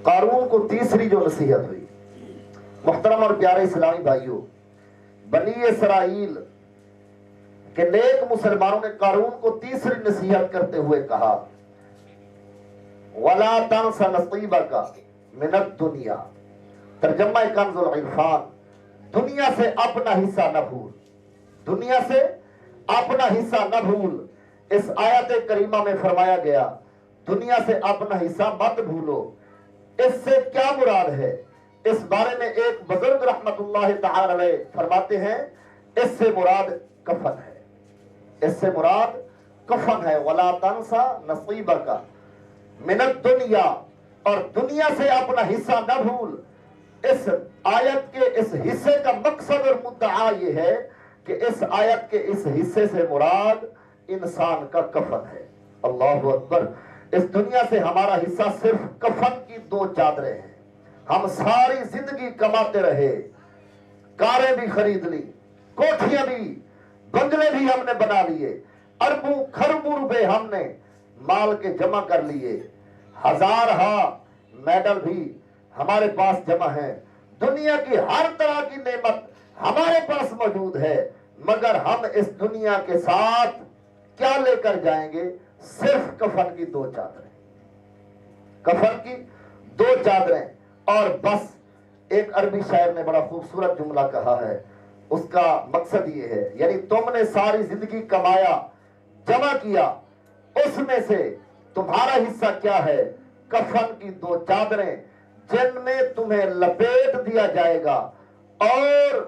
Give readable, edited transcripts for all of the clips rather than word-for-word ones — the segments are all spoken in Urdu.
قارون کو تیسری جو نصیحت ہوئی، محترم اور پیارے اسلامی بھائیوں، بنی اسرائیل کہ نیک مسلمانوں نے قارون کو تیسری نصیحت کرتے ہوئے کہا وَلَا تَنْسَ نَصِيبَكَ مِنَ الدُّنْيَا، ترجمہ کنز العرفان، دنیا سے اپنا حصہ نہ بھول، دنیا سے اپنا حصہ نہ بھول۔ اس آیت کریمہ میں فرمایا گیا دنیا سے اپنا حصہ مت بھولو۔ اس سے کیا مراد ہے؟ اس بارے میں ایک بزرگ رحمت اللہ تعالی علیہ فرماتے ہیں اس سے مراد کفن ہے، اس سے مراد کفن ہے۔ وَلَا تَنْسَ نَصِيبَكَ مِنَ الدُّنْيَا، اور دنیا سے اپنا حصہ نہ بھول۔ اس آیت کے اس حصے کا مقصد اور مدعا یہ ہے کہ اس آیت کے اس حصے سے مراد انسان کا کفن ہے۔ اللہ اکبر۔ اس دنیا سے ہمارا حصہ صرف کفن کی 2 چادریں ہیں۔ ہم ساری زندگی کماتے رہے، کاریں بھی خرید لی، کوٹھیاں بھی، بنگلے بھی ہم نے بنا لیے، اربوں خربوں روپے ہم نے مال کے جمع کر لیے، ہزارہا میڈل بھی ہمارے پاس جمع ہیں، دنیا کی ہر طرح کی نعمت ہمارے پاس موجود ہے، مگر ہم اس دنیا کے ساتھ کیا لے کر جائیں گے؟ صرف کفن کی 2 چادریں، کفن کی 2 چادریں اور بس۔ ایک عربی شاعر نے بڑا خوبصورت جملہ کہا ہے، اس کا مقصد یہ ہے، یعنی تم نے ساری زندگی کمایا، جمع کیا، اس میں سے تمہارا حصہ کیا ہے؟ کفن کی 2 چادریں جن میں تمہیں لپیٹ دیا جائے گا اور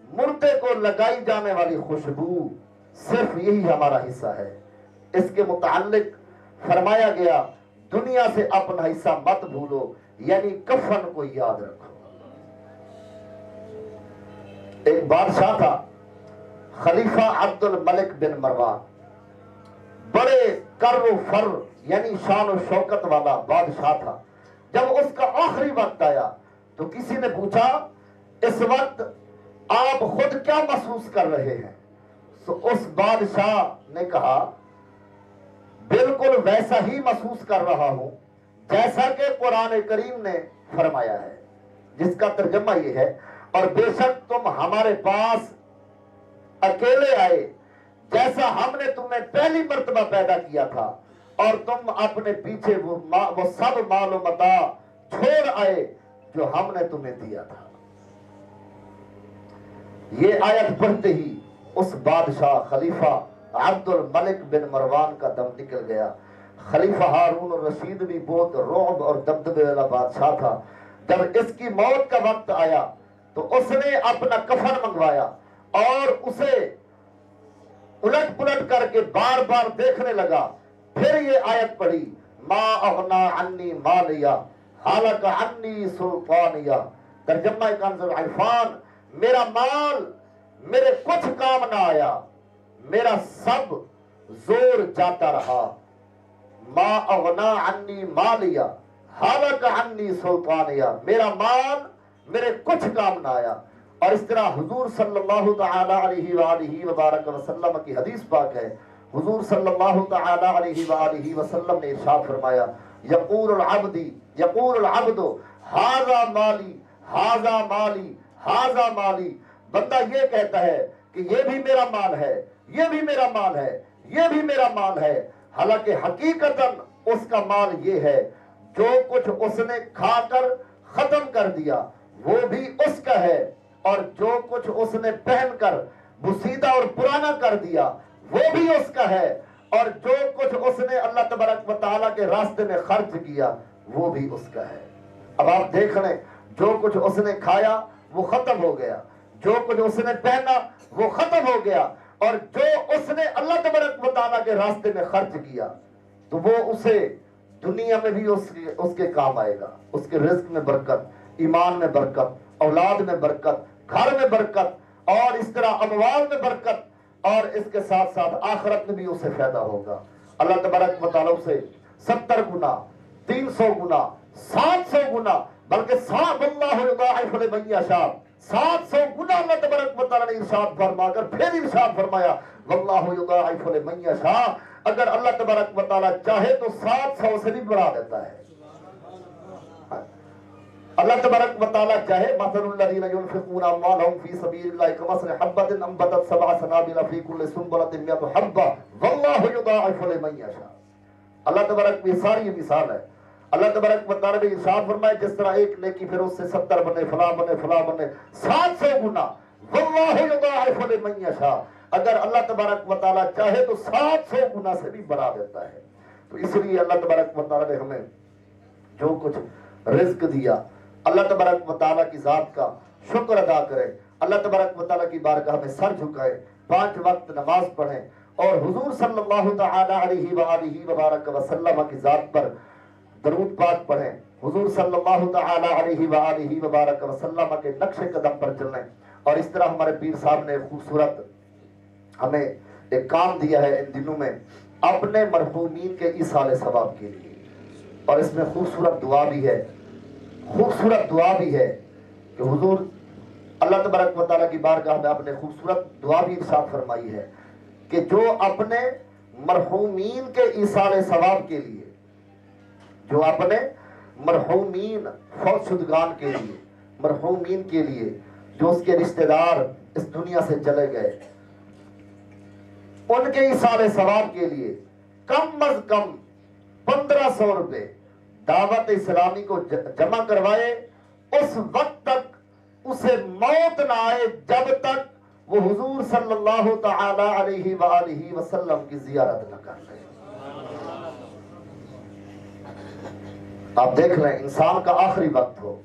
مردے کو لگائی جانے والی خوشبو، صرف یہی ہمارا حصہ ہے۔ اس کے متعلق فرمایا گیا دنیا سے اپنا حصہ مت بھولو، یعنی کفن کو یاد رکھو۔ ایک بادشاہ تھا خلیفہ عبد الملک بن مروان، بڑے کر و فر یعنی شان و شوکت والا بادشاہ تھا۔ جب اس کا آخری وقت آیا تو کسی نے پوچھا اس وقت آپ خود کیا محسوس کر رہے ہیں؟ تو اس بادشاہ نے کہا بالکل ویسا ہی محسوس کر رہا ہوں جیسا کہ قرآن کریم نے فرمایا ہے، جس کا ترجمہ یہ ہے اور بے شک تم ہمارے پاس اکیلے آئے جیسا ہم نے تمہیں پہلی مرتبہ پیدا کیا تھا، اور تم اپنے پیچھے وہ سب مال و متاع چھوڑ آئے جو ہم نے تمہیں دیا تھا۔ یہ آیت پڑھتے ہی اس بادشاہ خلیفہ عبد الملک بن مروان کا دم نکل گیا۔ خلیفہ ہارون الرشید بھی بہت رعب اور دبدبے والا بادشاہ تھا۔ جب اس کی موت کا وقت آیا تو اس نے اپنا کفن منگوایا اور اسے الٹ پلٹ کر کے بار بار دیکھنے لگا۔ پھر یہ آیت پڑھی ما اغنا عنی مالیا ہلک عنی سلطانیہ، ترجمہ کنز العرفان، میرا مال میرے کچھ کام نہ آیا، میرا سب زور جاتا رہا۔ ما اغنا عنی مالیا ہلک عنی سلطانیہ، میرا مال میرے کچھ کام نہ آیا۔ اور اس طرح حضور صلی اللہ تعالی علیہ وآلہ وبارک وسلم کی حدیث پاک ہے، حضور صلی اللہ تعالی علیہ وآلہ وسلم نے ارشاد فرمایا یقول العبد ھذا مالی ھذا مالی ھذا مالی، بندہ یہ کہتا ہے کہ یہ بھی میرا مال ہے، یہ بھی میرا مال ہے، یہ بھی میرا مال ہے، حالانکہ حقیقتاً اس کا مال یہ ہے جو کچھ اس نے کھا کر ختم کر دیا وہ بھی اس کا ہے، اور جو کچھ اس نے پہن کر بسیدہ اور پرانا کر دیا وہ بھی اس کا ہے، اور جو کچھ اس نے اللہ تبارک و تعالیٰ کے راستے میں خرچ کیا وہ بھی اس کا ہے۔ اب آپ دیکھ لیں، جو کچھ اس نے کھایا وہ ختم ہو گیا، جو کچھ اس نے پہنا وہ ختم ہو گیا، اور جو اس نے اللہ تبارک و تعالیٰ کے راستے میں خرچ کیا تو وہ اسے دنیا میں بھی اس کے کام آئے گا، اس کے رزق میں برکت، ایمان میں برکت، اولاد میں برکت، گھر میں برکت، اور اس طرح اموال میں برکت، اور اس کے ساتھ ساتھ آخرت میں بھی اسے فائدہ ہوگا۔ اللہ تبارک و تعالیٰ سے 70 گنا، 300 گنا، 700 گنا، بلکہ واللہ یضاعف لمن یشاء، 700 گنا اللہ تبارک و تعالیٰ نے ارشاد فرما کر پھر ارشاد فرمایا واللہ یضاعف لمن یشاء، اگر اللہ تبارک و تعالیٰ چاہے تو 700 سے بھی بڑھا دیتا ہے۔ اللہ تبارک و تعالیٰ چاہے مثل الذین ينفقون اموالهم فی سبیل اللہ کمثل حبۃ انبتت سبع سنابل فی کل سنبلۃ مئۃ حبۃ واللہ یضاعف لمن یشاء. اللہ تبارک کی ساری مثال ہے. اللہ تبارک و تعالیٰ نے ارشاد فرمائے جس طرح ایک نیکی پھر اس سے 70 بنے فلاں بنے فلاں بنے 700 گنا. واللہ یضاعف لمن یشاء. اگر اللہ تبارک و تعالیٰ چاہے تو 700 گنا سے بھی بڑھا دیتا ہے. تو اس لیے اللہ تبارک و تعالیٰ نے ہمیں جو کچھ رزق دیا اللہ تبارک و تعالیٰ کی ذات کا شکر ادا کرے. اللہ تبارک و تعالیٰ کی بارگاہ میں سر جھکائے, 5 وقت نماز پڑھیں اور حضور صلی اللہ تعالی علیہ وآلہ وبارک وسلم کی ذات پر درود پاک پڑھیں. حضور صلی اللہ تعالی علیہ وآلہ وبارک وسلم کے نقش قدم پر چلیں. اور اس طرح ہمارے پیر صاحب نے خوبصورت ہمیں ایک کام دیا ہے ان دنوں میں اپنے مرحومین کے ایصال ثواب کے لیے. اور اس میں خوبصورت دعا بھی ہے, خوبصورت دعا بھی ہے کہ حضور اللہ تبارک و تعالیٰ کی بارگاہ میں اپنے خوبصورت دعا بھی ارشاد فرمائی ہے کہ جو اپنے مرحومین کے ایصال ثواب کے لیے, جو اپنے مرحومین فوت شدگان کے لیے, مرحومین کے لیے جو اس کے رشتہ دار اس دنیا سے چلے گئے, ان کے ایصال ثواب کے لیے کم از کم 1500 روپے دعوت اسلامی کو جمع کروائے, اس وقت تک اسے موت نہ آئے جب تک وہ حضور صلی اللہ تعالی علیہ وآلہ وسلم کی زیارت نہ کر لے. آپ دیکھ رہے ہیں انسان کا آخری وقت ہو,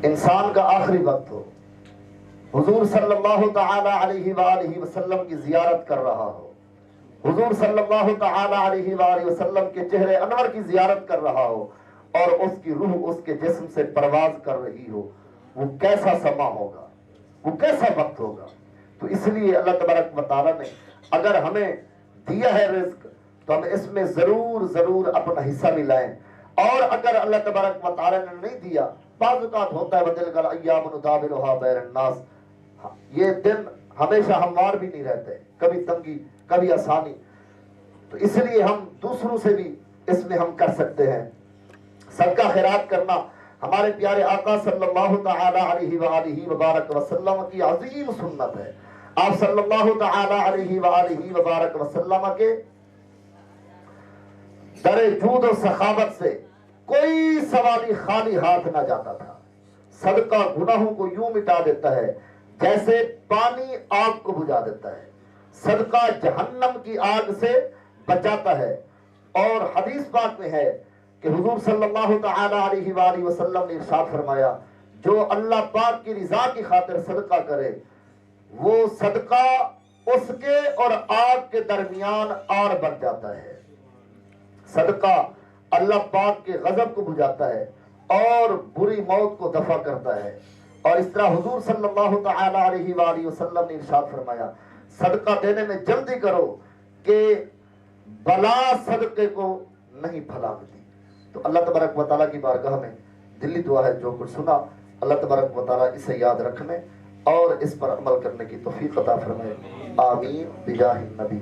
انسان کا آخری وقت ہو, حضور صلی اللہ تعالی علیہ وآلہ وسلم کی زیارت کر رہا ہو, حضور صلی اللہ تعالی علیہ وآلہ وسلم کے چہرے انور کی زیارت کر رہا ہو اور اس کی روح اس کے جسم سے پرواز کر رہی ہو, وہ کیسا سما ہوگا, وہ کیسا وقت ہوگا. تو اس لیے اللہ تبارک و تعالیٰ نے اگر ہمیں دیا ہے رزق تو ہم اس میں ضرور ضرور اپنا حصہ ملائیں. اور اگر اللہ تبارک و تعالیٰ نے نہیں دیا, بعض اوقات ہوتا ہے بدل کر ایام نداولھا بین الناس, یہ دن ہمیشہ ہموار بھی نہیں رہتے, کبھی تنگی کبھی آسانی. تو اس لیے ہم دوسروں سے بھی اس میں ہم کر سکتے ہیں. صدقہ خیرات کرنا ہمارے پیارے آقا صلی اللہ تعالی علیہ وآلہ وبارک وسلم کی عظیم سنت ہے. آپ صلی اللہ تعالی علیہ وآلہ وبارک وسلم کے در جود و سخاوت سے کوئی سوالی خالی ہاتھ نہ جاتا تھا. صدقہ گناہوں کو یوں مٹا دیتا ہے جیسے پانی آگ کو بجھا دیتا ہے, صدقہ جہنم کی آگ سے بچاتا ہے. اور حدیث پاک میں ہے کہ حضور صلی اللہ تعالی علیہ وآلہ وسلم نے ارشاد فرمایا جو اللہ پاک کی رضا کی خاطر صدقہ کرے وہ صدقہ اس کے اور آگ کے درمیان آڑ بن جاتا ہے. صدقہ اللہ پاک کے غضب کو بجھاتا ہے اور بری موت کو دفع کرتا ہے. اور اس طرح حضور صلی اللہ تعالی علیہ وآلہ وسلم نے ارشاد فرمایا صدقہ دینے میں جلدی کرو کہ بلا صدقے کو نہیں پھیلاتی. تو اللہ تبارک و تعالیٰ کی بارگاہ میں دلی دعا ہے, جو کچھ سنا اللہ تبارک و تعالیٰ اسے یاد رکھنے اور اس پر عمل کرنے کی توفیق عطا فرمائے. آمین بجاہ النبی.